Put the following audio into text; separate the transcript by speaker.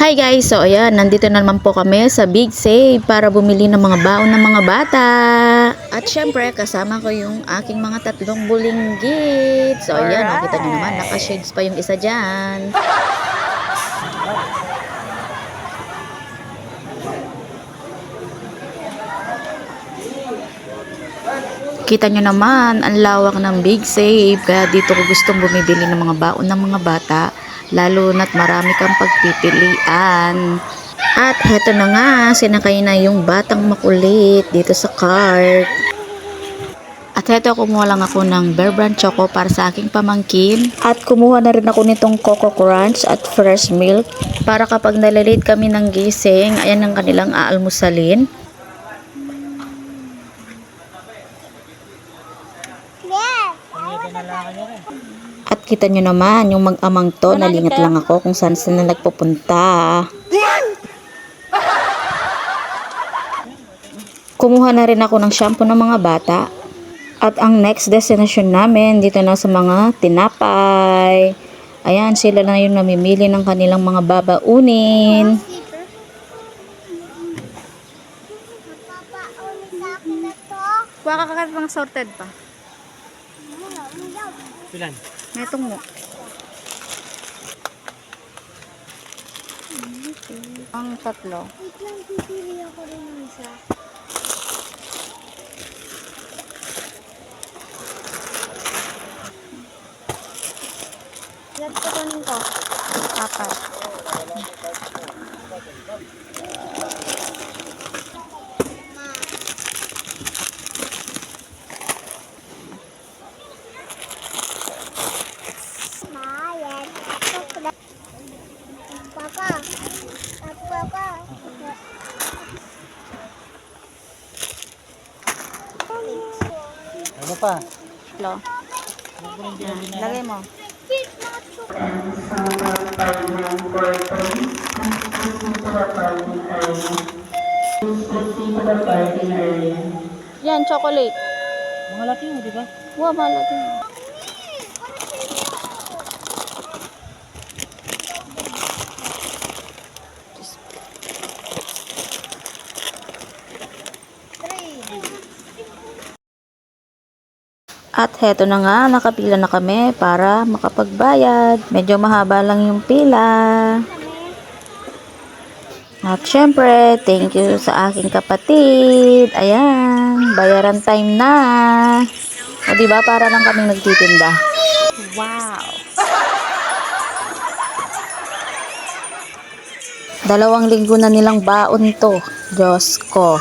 Speaker 1: Hi guys! So ayan, nandito na naman po kami sa Big Save para bumili ng mga baon ng mga bata. At syempre, kasama ko yung aking mga tatlong bulinggit. So ayan, kita nyo naman, naka-shades pa yung isa dyan. Kita nyo naman, ang lawak ng Big Save. Kaya dito ko gustong bumibili ng mga baon ng mga bata. Lalo na't marami kang pagpipilian. At heto na nga, sinakay na yung batang makulit dito sa cart. At heto, kumuha lang ako ng Bear Brand Choco para sa aking pamangkin. At kumuha na rin ako nitong Coco Crunch at Fresh Milk para kapag nalalate kami ng gising, ayan ang kanilang aalmusalin. At kita nyo naman, yung mag-amang to, nalingat lang ako kung saan na nagpupunta. Kumuha na rin ako ng shampoo ng mga bata. At ang next destination namin, dito na sa mga tinapay. Ayan, sila na yung namimili ng kanilang mga babaunin.
Speaker 2: Kuha ka kagad mga sorted pa.
Speaker 3: Pilan?
Speaker 2: Netong mo. Ang tatlo.
Speaker 4: Wait lang, pipili ako rin ng isa. Ilan ko kunin ko?
Speaker 2: Apat.
Speaker 4: Mayan. Papa. Papa.
Speaker 3: Ano pa?
Speaker 2: Tatlo. Yan, lagay mo. Yan, chocolate.
Speaker 3: Mga laki mo, di ba?
Speaker 2: Wow, malaki.
Speaker 1: At heto na nga, nakapila na kami para makapagbayad. Medyo mahaba lang yung pila. At syempre, thank you sa aking kapatid. Ayan, bayaran time na. O diba, para lang kaming nagtitinda.
Speaker 2: Wow.
Speaker 1: 2 linggo na nilang baon to. Diyos ko.